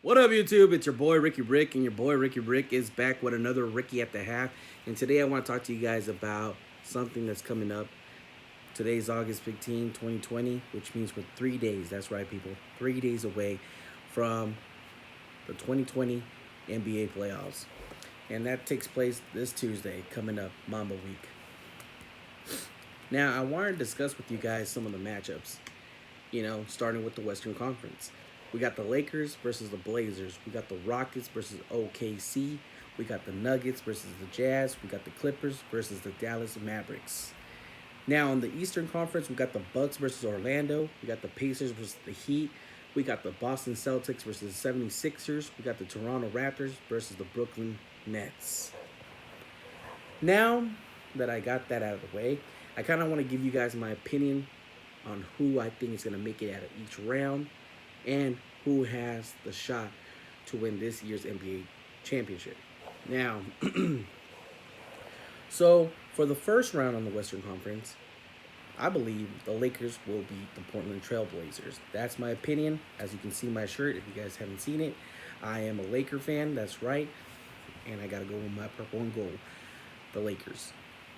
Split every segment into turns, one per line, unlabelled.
What up, YouTube? It's your boy Ricky Rick, and your boy Ricky Rick is back with another Ricky at the Half. And today I want to talk to you guys about something that's coming up. Today's August 15, 2020, which means we're 3 days. That's right, people. 3 days away from the 2020 NBA playoffs. And that takes place this Tuesday, coming up, Mamba Week. Now, I want to discuss with you guys some of the matchups, starting with the Western Conference. We got the Lakers versus the Blazers. We got the Rockets versus OKC. We got the Nuggets versus the Jazz. We got the Clippers versus the Dallas Mavericks. Now, in the Eastern Conference, we got the Bucks versus Orlando. We got the Pacers versus the Heat. We got the Boston Celtics versus the 76ers. We got the Toronto Raptors versus the Brooklyn Nets. Now that I got that out of the way, I kind of want to give you guys my opinion on who I think is going to make it out of each round and who has the shot to win this year's NBA championship. Now, so for the first round on the Western Conference, I believe the Lakers will beat the Portland Trailblazers. That's my opinion. As you can see my shirt, if you guys haven't seen it, I am a Laker fan, that's right. And I got to go with my purple and gold, the Lakers.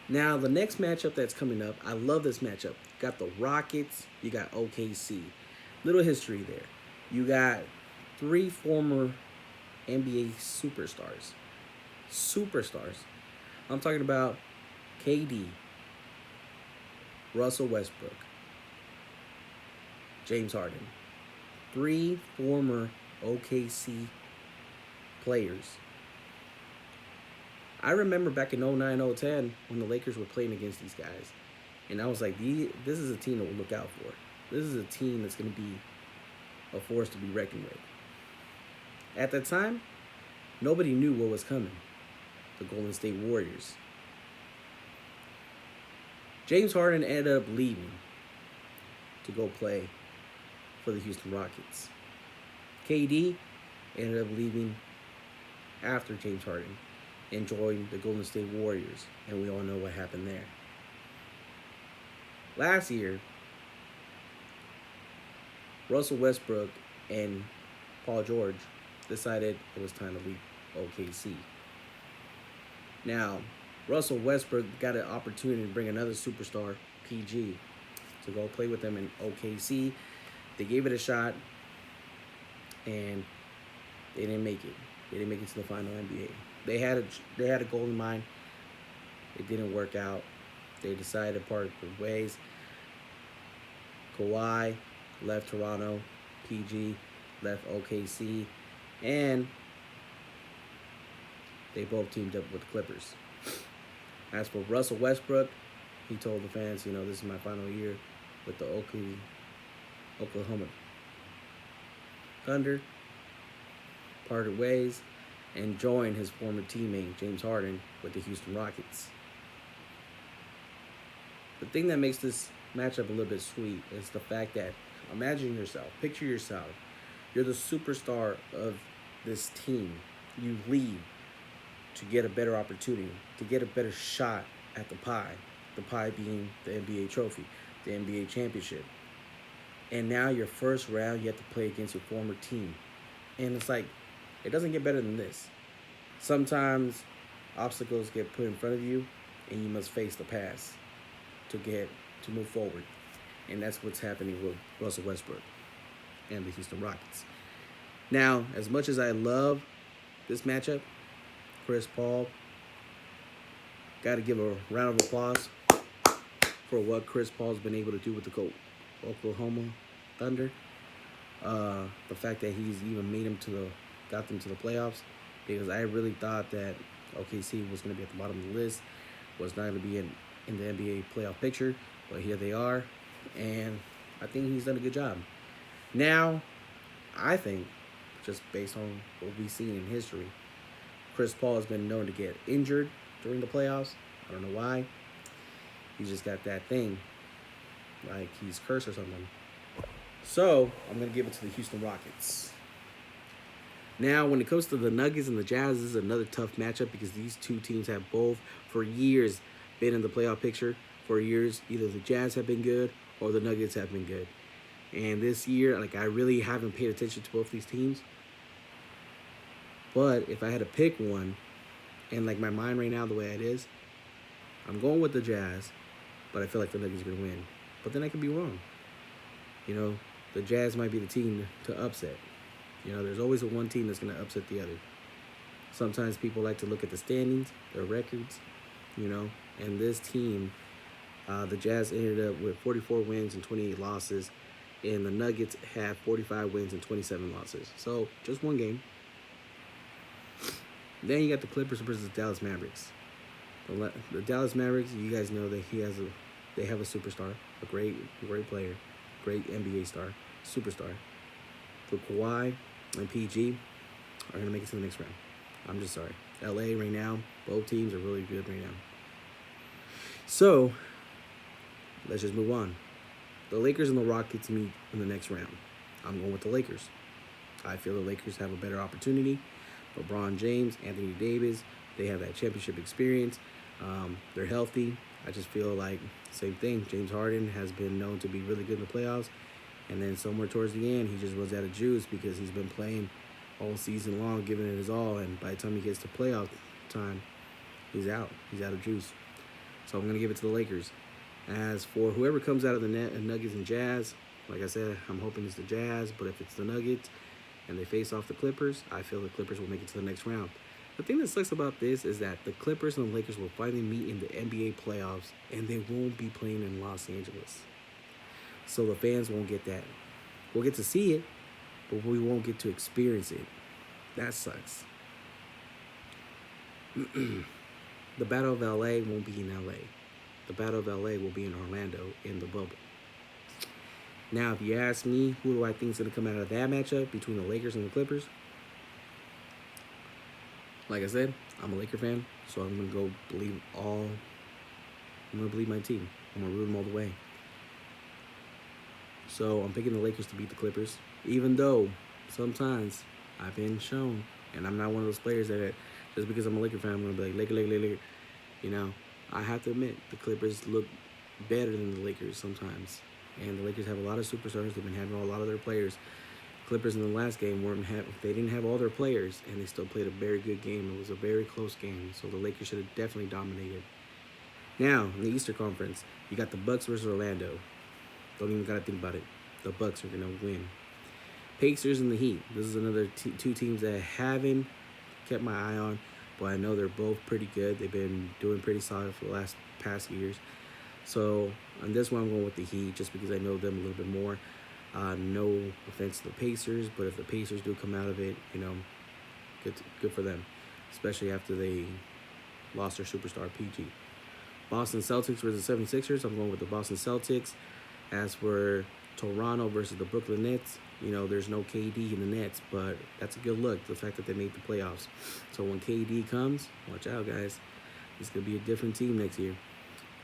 Now, the next matchup that's coming up, I love this matchup. You got the Rockets, you got OKC. Little history there. You got three former NBA superstars. Superstars. I'm talking about KD, Russell Westbrook, James Harden. Three former OKC players. I remember back in 09, 010 when the Lakers were playing against these guys. And I was like, this is a team that we'll look out for. This is a team that's going to be a force to be reckoned with. At that time, nobody knew what was coming. The Golden State Warriors. James Harden ended up leaving to go play for the Houston Rockets. KD ended up leaving after James Harden and joined the Golden State Warriors, and we all know what happened there. Last year, Russell Westbrook and Paul George decided it was time to leave OKC. Now, Russell Westbrook got an opportunity to bring another superstar, PG, to go play with them in OKC. They gave it a shot, and they didn't make it. They didn't make it to the final NBA. They had a goal in mind. It didn't work out. They decided to part ways. Kawhi left Toronto, PG left OKC, and they both teamed up with the Clippers. As for Russell Westbrook, he told the fans, this is my final year with the Oklahoma Thunder, parted ways, and joined his former teammate, James Harden, with the Houston Rockets. The thing that makes this matchup a little bit sweet is the fact that, picture yourself, you're the superstar of this team. You leave to get a better opportunity, to get a better shot at the pie being the NBA trophy, the NBA championship. And now your first round, you have to play against your former team. And it's like, it doesn't get better than this. Sometimes obstacles get put in front of you, and you must face the past to move forward. And that's what's happening with Russell Westbrook and the Houston Rockets. Now, as much as I love this matchup, Chris Paul, got to give a round of applause for what Chris Paul's been able to do with the Oklahoma Thunder. The fact that he's even got them to the playoffs, because I really thought that OKC was going to be at the bottom of the list, was not going to be in the NBA playoff picture, but here they are, and I think he's done a good job. Now, I think, just based on what we've seen in history, Chris Paul has been known to get injured during the playoffs. I don't know why. He's just got that thing, like he's cursed or something. So, I'm going to give it to the Houston Rockets. Now, when it comes to the Nuggets and the Jazz, this is another tough matchup because these two teams have both, for years, been in the playoff picture. For years, either the Jazz have been good or the Nuggets have been good. And this year, I really haven't paid attention to both these teams. But if I had to pick one, and like my mind right now, the way it is, I'm going with the Jazz, but I feel like the Nuggets are gonna win. But then I could be wrong. You know, the Jazz might be the team to upset. You know, there's always a one team that's gonna upset the other. Sometimes people like to look at the standings, their records, you know, and this team, the Jazz ended up with 44 wins and 28 losses, and the Nuggets have 45 wins and 27 losses. So just one game. Then you got the Clippers versus the Dallas Mavericks. The Dallas Mavericks, you guys know that they have a superstar, a great player, great NBA star, superstar. So Kawhi and PG are gonna make it to the next round. I'm just sorry. LA right now, both teams are really good right now. So let's just move on. The Lakers and the Rockets meet in the next round. I'm going with the Lakers. I feel the Lakers have a better opportunity. LeBron James, Anthony Davis, they have that championship experience. They're healthy. I just feel like same thing. James Harden has been known to be really good in the playoffs, and then somewhere towards the end, he just runs out of juice because he's been playing all season long, giving it his all, and by the time he gets to playoff time, he's out. He's out of juice. So I'm going to give it to the Lakers. As for whoever comes out of the Nuggets and Jazz, like I said, I'm hoping it's the Jazz, but if it's the Nuggets and they face off the Clippers, I feel the Clippers will make it to the next round. The thing that sucks about this is that the Clippers and the Lakers will finally meet in the NBA playoffs, and they won't be playing in Los Angeles. So the fans won't get that. We'll get to see it, but we won't get to experience it. That sucks. The Battle of LA won't be in LA. The Battle of LA will be in Orlando in the bubble. Now, if you ask me, who do I think is going to come out of that matchup between the Lakers and the Clippers? Like I said, I'm a Laker fan, so I'm going to go believe all. I'm going to believe my team. I'm going to root them all the way. So I'm picking the Lakers to beat the Clippers, even though sometimes I've been shown, and I'm not one of those players that just because I'm a Laker fan, I'm going to be like, Laker. You know, I have to admit, the Clippers look better than the Lakers sometimes. And the Lakers have a lot of superstars. They've been having a lot of their players. Clippers in the last game they didn't have all their players, and they still played a very good game. It was a very close game, so the Lakers should have definitely dominated. Now, in the Eastern Conference, you got the Bucks versus Orlando. Don't even gotta think about it. The Bucks are gonna win. Pacers and the Heat. This is another two teams that I haven't kept my eye on, but I know they're both pretty good. They've been doing pretty solid for the past years. So on this one, I'm going with the Heat just because I know them a little bit more. No offense to the Pacers, but if the Pacers do come out of it, you know, good for them, especially after they lost their superstar, PG. Boston Celtics versus the 76ers. I'm going with the Boston Celtics. As for Toronto versus the Brooklyn Nets, you know, there's no KD in the Nets, but that's a good look, the fact that they made the playoffs. So when KD comes, watch out, guys. It's going to be a different team next year.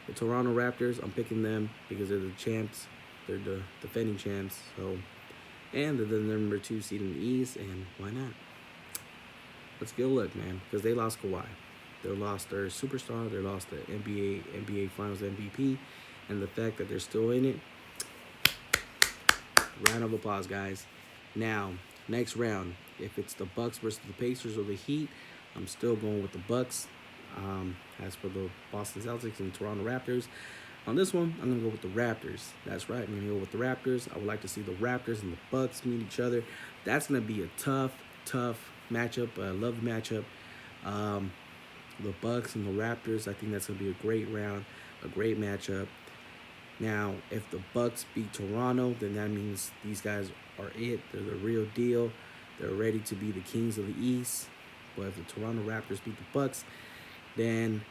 The Toronto Raptors, I'm picking them because they're the champs. They're the defending champs. So, and they're the number 2 seed in the East, and why not? Let's get a look, man, because they lost Kawhi. They lost their superstar. They lost the NBA Finals MVP. And the fact that they're still in it, round of applause, guys. Now, next round, if it's the Bucks versus the Pacers or the Heat, I'm still going with the Bucks. As for the Boston Celtics and Toronto Raptors, on this one, I'm going to go with the Raptors. That's right, I'm going to go with the Raptors. I would like to see the Raptors and the Bucks meet each other. That's going to be a tough matchup. I love the matchup. The Bucks and the Raptors, I think that's going to be a great round, a great matchup. Now, if the Bucks beat Toronto, then that means these guys are it. They're the real deal. They're ready to be the kings of the East. But if the Toronto Raptors beat the Bucks, then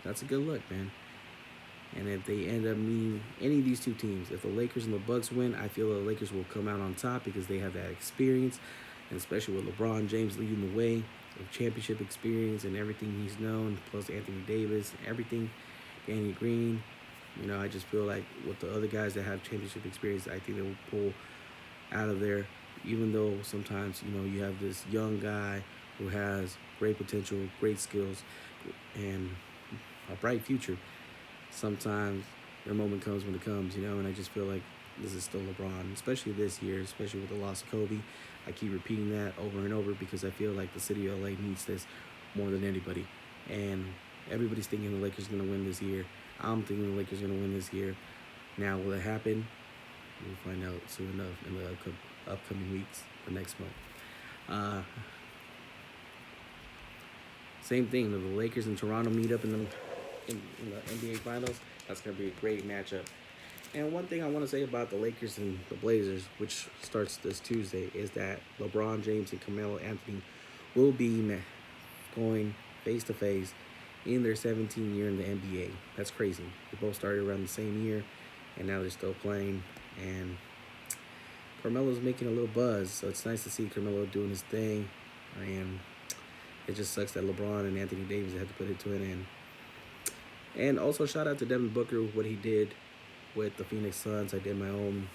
that's a good look, man. And if they end up meeting any of these two teams, if the Lakers and the Bucks win, I feel the Lakers will come out on top because they have that experience, and especially with LeBron James leading the way, with championship experience and everything he's known, plus Anthony Davis, everything, Danny Green. You know, I just feel like with the other guys that have championship experience, I think they will pull out of there, even though sometimes, you know, you have this young guy who has great potential, great skills, and a bright future. Sometimes their moment comes when it comes, you know, and I just feel like this is still LeBron, especially this year, especially with the loss of Kobe. I keep repeating that over and over because I feel like the city of LA needs this more than anybody. And everybody's thinking the Lakers are going to win this year. I'm thinking the Lakers are going to win this year. Now, will it happen? We'll find out soon enough in the upcoming weeks, the next month. Same thing. The Lakers and Toronto meet up in the NBA Finals. That's going to be a great matchup. And one thing I want to say about the Lakers and the Blazers, which starts this Tuesday, is that LeBron James and Carmelo Anthony will be going face to face in their 17th year in the NBA. That's crazy. They both started around the same year, and now they're still playing. And Carmelo's making a little buzz, so it's nice to see Carmelo doing his thing. And it just sucks that LeBron and Anthony Davis had to put it to an end. And also shout out to Devin Booker, what he did with the Phoenix Suns. I did my own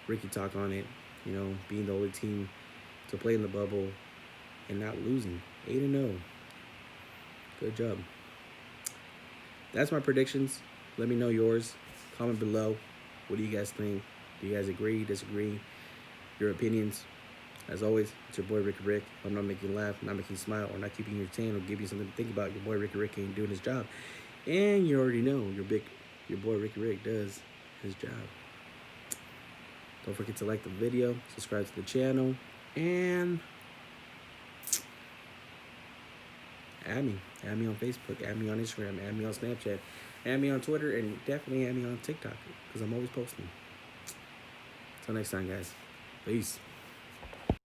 Ricky talk on it. You know, being the only team to play in the bubble and not losing. 8-0. Good job. That's my predictions. Let me know yours. Comment below. What do you guys think? Do you guys agree, disagree? Your opinions. As always, it's your boy Ricky Rick. I'm not making you laugh, not making you smile, or not keeping you entertained, or give you something to think about. Your boy Ricky Rick ain't doing his job. And you already know your boy Ricky Rick does his job. Don't forget to like the video, subscribe to the channel, and add me. Add me on Facebook, add me on Instagram, add me on Snapchat, add me on Twitter, and definitely add me on TikTok because I'm always posting. Until next time, guys. Peace.